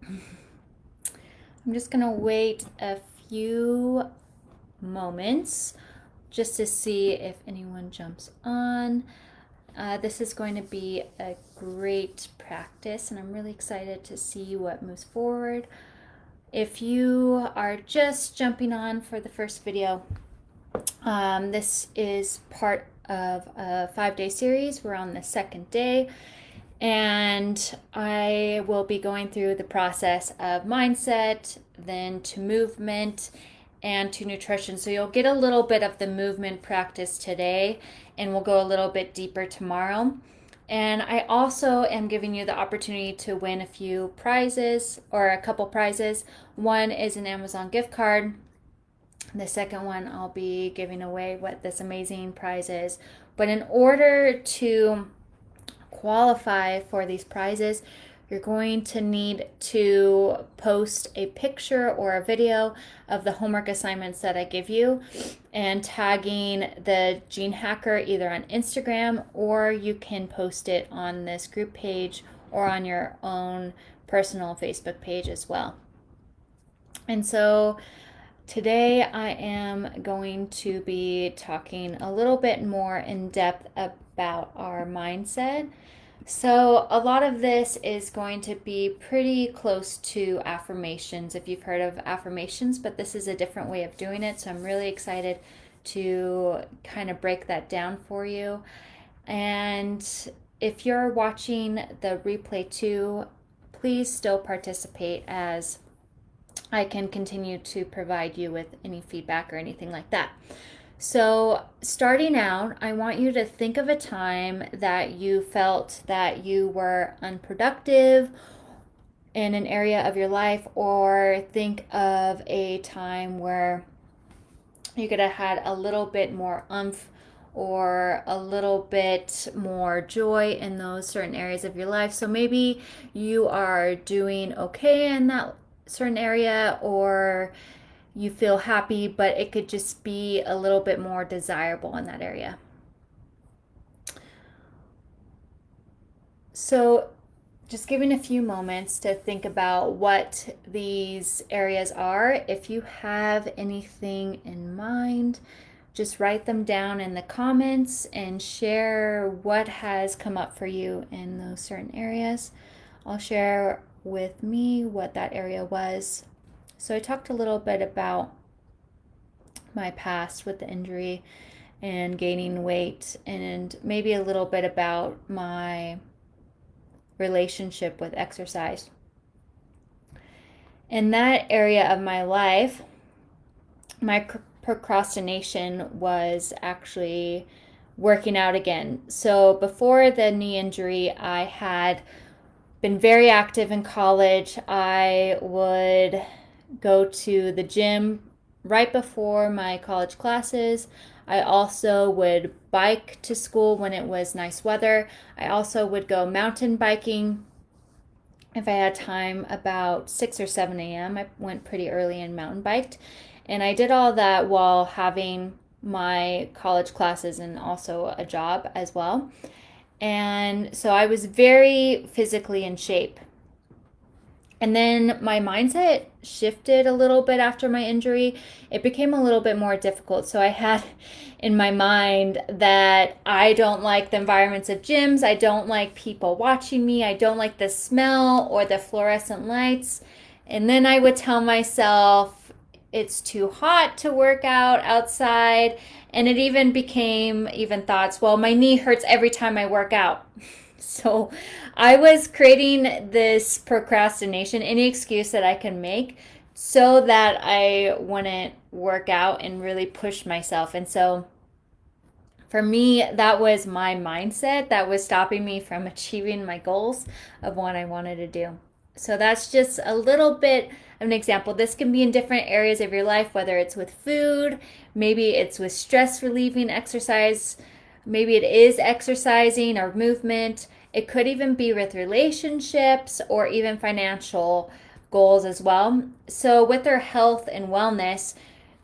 I'm just gonna wait a few moments just to see if anyone jumps on. This is going to be a great practice, and I'm really excited to see what moves forward. If you are just jumping on for the first video, this is part of a 5-day series. We're on the second day, and I will be going through the process of mindset, then to movement, and to nutrition. So you'll get a little bit of the movement practice today, and we'll go a little bit deeper tomorrow. And I also am giving you the opportunity to win a few prizes, or a couple prizes. One is an Amazon gift card. The second one, I'll be giving away what this amazing prize is. But in order to qualify for these prizes, you're going to need to post a picture or a video of the homework assignments that I give you and tagging the Gene Hacker either on Instagram, or you can post it on this group page or on your own personal Facebook page as well. And so today I am going to be talking a little bit more in depth about our mindset. So a lot of this is going to be pretty close to affirmations, if you've heard of affirmations, but this is a different way of doing it. So I'm really excited to kind of break that down for you. And if you're watching the replay too, please still participate, as I can continue to provide you with any feedback or anything like that. So, starting out, I want you to think of a time that you felt that you were unproductive in an area of your life, or think of a time where you could have had a little bit more umph or a little bit more joy in those certain areas of your life. So maybe you are doing okay in that certain area, or you feel happy, but it could just be a little bit more desirable in that area. So, just giving a few moments to think about what these areas are. If you have anything in mind, just write them down in the comments and share what has come up for you in those certain areas. I'll share with me what that area was. So I talked a little bit about my past with the injury and gaining weight, and maybe a little bit about my relationship with exercise. In that area of my life, my procrastination was actually working out again. So before the knee injury, I had been very active in college. I would go to the gym right before my college classes. I also would bike to school when it was nice weather. I also would go mountain biking if I had time, about 6 or 7 a.m. I went pretty early and mountain biked. And I did all that while having my college classes and also a job as well. And so I was very physically in shape. And then my mindset shifted a little bit after my injury. It became a little bit more difficult. So I had in my mind that I don't like the environments of gyms. I don't like people watching me. I don't like the smell or the fluorescent lights. And then I would tell myself it's too hot to work out outside. And it even became thoughts, well, my knee hurts every time I work out. So I was creating this procrastination, any excuse that I can make, so that I wouldn't work out and really push myself. And so for me, that was my mindset that was stopping me from achieving my goals of what I wanted to do. So that's just a little bit of an example. This can be in different areas of your life, whether it's with food, maybe it's with stress relieving exercise, maybe it is exercising or movement. It could even be with relationships or even financial goals as well. So with our health and wellness,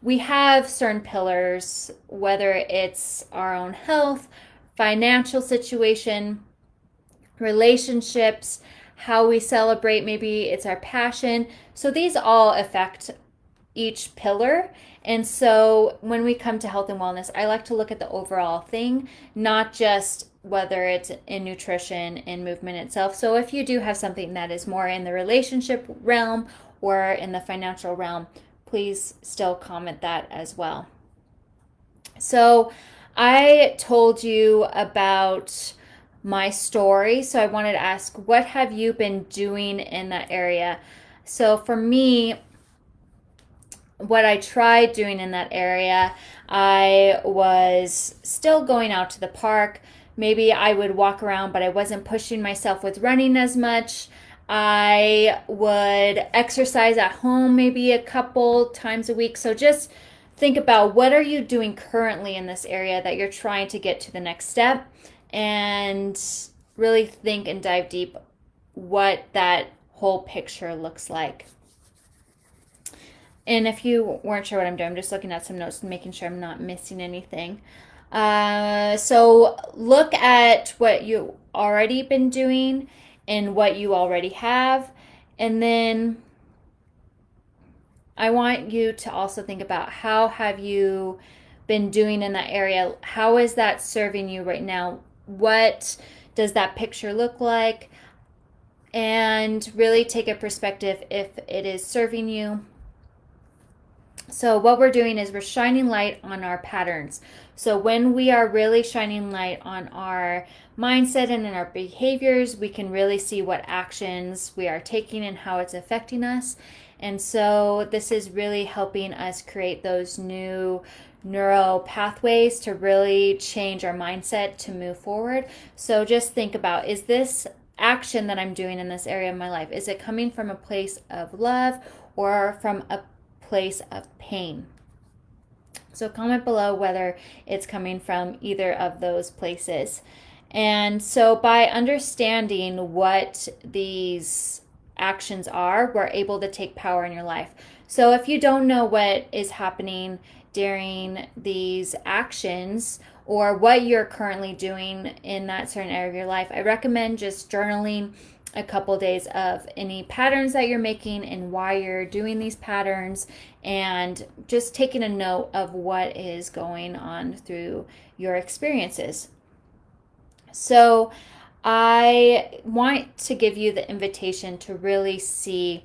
we have certain pillars, whether it's our own health, financial situation, relationships, how we celebrate, maybe it's our passion. So these all affect each pillar. And so when we come to health and wellness, I like to look at the overall thing, not just whether it's in nutrition and movement itself. So if you do have something that is more in the relationship realm or in the financial realm, please still comment that as well. So I told you about my story. So I wanted to ask, what have you been doing in that area? So for me, what I tried doing in that area, I was still going out to the park. Maybe I would walk around, but I wasn't pushing myself with running as much. I would exercise at home maybe a couple times a week. So just think about, what are you doing currently in this area that you're trying to get to the next step, and really think and dive deep what that whole picture looks like. And if you weren't sure what I'm doing, I'm just looking at some notes and making sure I'm not missing anything. So look at what you already been doing and what you already have. And then I want you to also think about, how have you been doing in that area? How is that serving you right now? What does that picture look like? And really take a perspective if it is serving you. So what we're doing is we're shining light on our patterns. So when we are really shining light on our mindset and in our behaviors, we can really see what actions we are taking and how it's affecting us. And so this is really helping us create those new neural pathways to really change our mindset to move forward. So just think about, is this action that I'm doing in this area of my life, is it coming from a place of love or from a place of pain? So comment below whether it's coming from either of those places. And so by understanding what these actions are, we're able to take power in your life. So if you don't know what is happening during these actions or what you're currently doing in that certain area of your life, I recommend just journaling a couple days of any patterns that you're making and why you're doing these patterns, and just taking a note of what is going on through your experiences. So I want to give you the invitation to really see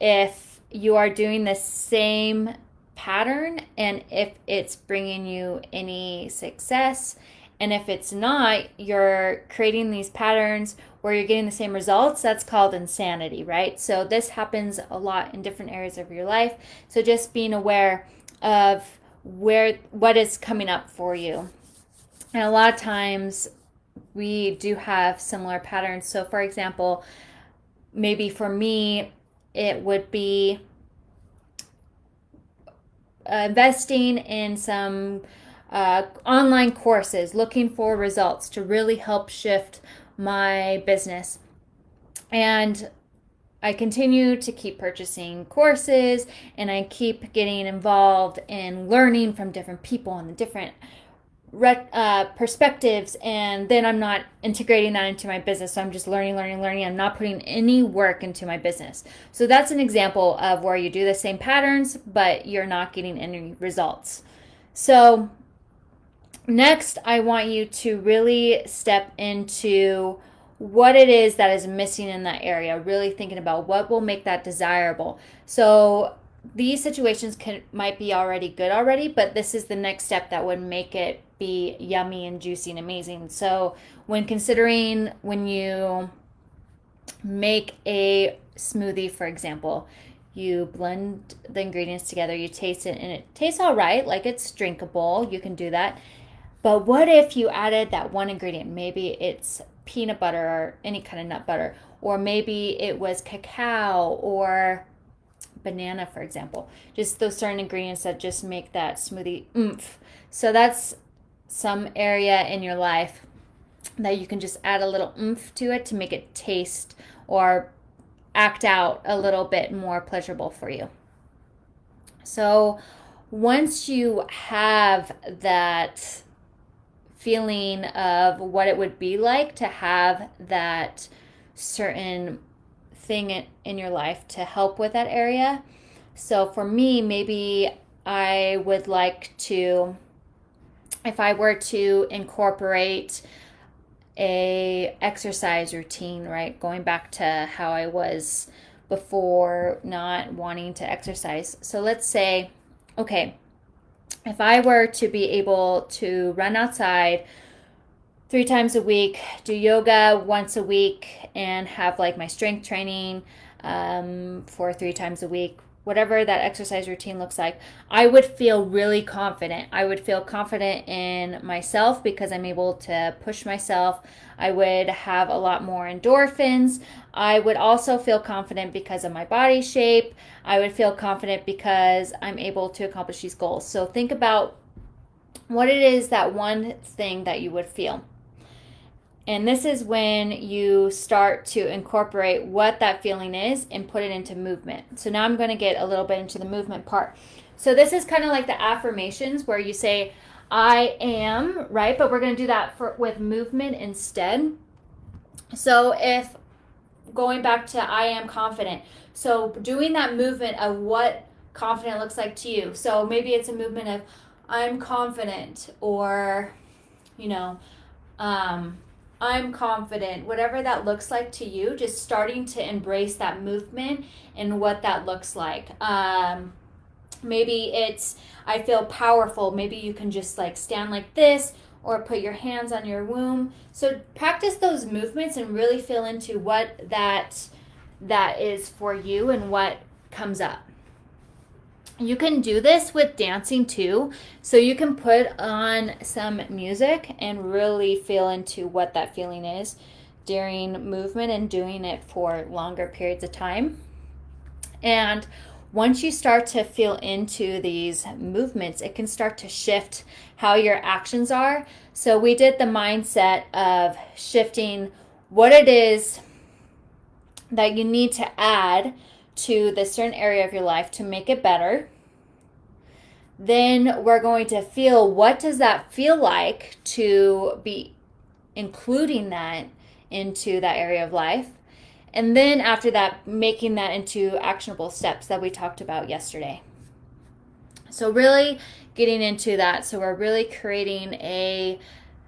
if you are doing the same pattern and if it's bringing you any success. And if it's not, you're creating these patterns where you're getting the same results. That's called insanity, right? So this happens a lot in different areas of your life. So just being aware of what is coming up for you. And a lot of times we do have similar patterns. So for example, maybe for me, it would be investing in some online courses, looking for results to really help shift my business. And I continue to keep purchasing courses, and I keep getting involved in learning from different people and the different perspectives, and then I'm not integrating that into my business. So I'm just learning. I'm not putting any work into my business. So that's an example of where you do the same patterns, but you're not getting any results. So next, I want you to really step into what it is that is missing in that area, really thinking about what will make that desirable. So these situations might be already good already, but this is the next step that would make it be yummy and juicy and amazing. So when considering, when you make a smoothie, for example, you blend the ingredients together, you taste it, and it tastes all right, like it's drinkable, you can do that. But what if you added that one ingredient? Maybe it's peanut butter or any kind of nut butter, or maybe it was cacao or banana, for example. Just those certain ingredients that just make that smoothie oomph. So that's some area in your life that you can just add a little oomph to it to make it taste or act out a little bit more pleasurable for you. So once you have that feeling of what it would be like to have that certain thing in your life to help with that area. So for me, maybe I would like to, if I were to incorporate a exercise routine, right? Going back to how I was before not wanting to exercise. So let's say, okay, if I were to be able to run outside 3 times a week, do yoga once a week, and have like my strength training for 3 times a week, whatever that exercise routine looks like, I would feel really confident. I would feel confident in myself because I'm able to push myself. I would have a lot more endorphins. I would also feel confident because of my body shape. I would feel confident because I'm able to accomplish these goals. So think about what it is, that one thing that you would feel. And this is when you start to incorporate what that feeling is and put it into movement. So now I'm going to get a little bit into the movement part. So this is kind of like the affirmations where you say, I am, right? But we're going to do that with movement instead. So if going back to I am confident, so doing that movement of what confident looks like to you. So maybe it's a movement of I'm confident, or, I'm confident, whatever that looks like to you, just starting to embrace that movement and what that looks like. Maybe it's I feel powerful. Maybe you can just like stand like this or put your hands on your womb. So practice those movements and really feel into what that is for you and what comes up. You can do this with dancing too. So you can put on some music and really feel into what that feeling is during movement and doing it for longer periods of time. And once you start to feel into these movements, it can start to shift how your actions are. So we did the mindset of shifting what it is that you need to add to the certain area of your life to make it better. Then we're going to feel, what does that feel like to be including that into that area of life? And then after that, making that into actionable steps that we talked about yesterday. So really getting into that. So we're really creating a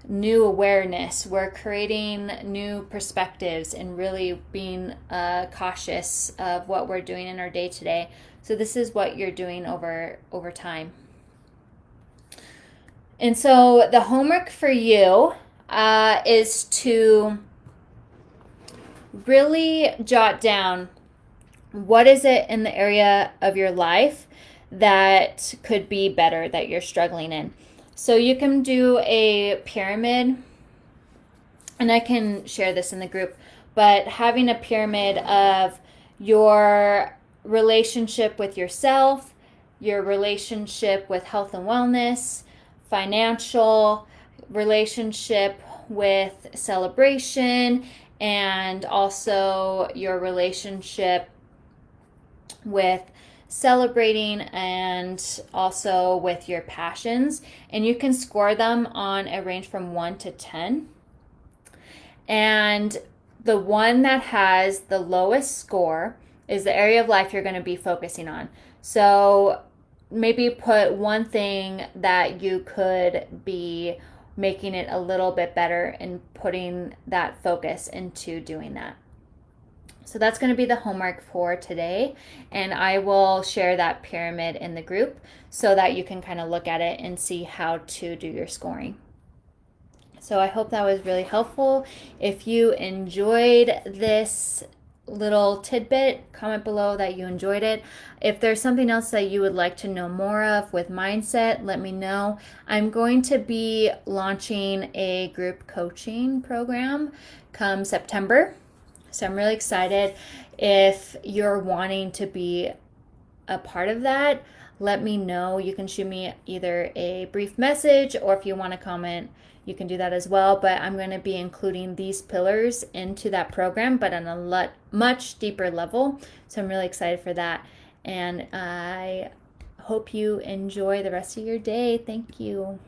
new awareness. We're creating new perspectives and really being cautious of what we're doing in our day to day. So this is what you're doing over time. And so the homework for you is to really jot down what is it in the area of your life that could be better, that you're struggling in. So you can do a pyramid, and I can share this in the group, but having a pyramid of your relationship with yourself, your relationship with health and wellness, financial, relationship with celebration, and also your relationship with celebrating and also with your passions. And you can score them on a range from 1 to 10. And the one that has the lowest score is the area of life you're going to be focusing on. So maybe put one thing that you could be making it a little bit better and putting that focus into doing that. So that's going to be the homework for today, and I will share that pyramid in the group so that you can kind of look at it and see how to do your scoring. So I hope that was really helpful. If you enjoyed this little tidbit, comment below that you enjoyed it. If there's something else that you would like to know more of with mindset, let me know. I'm going to be launching a group coaching program come September. So I'm really excited. If you're wanting to be a part of that, let me know. You can shoot me either a brief message, or if you want to comment, you can do that as well. But I'm going to be including these pillars into that program, but on a much deeper level. So I'm really excited for that. And I hope you enjoy the rest of your day. Thank you.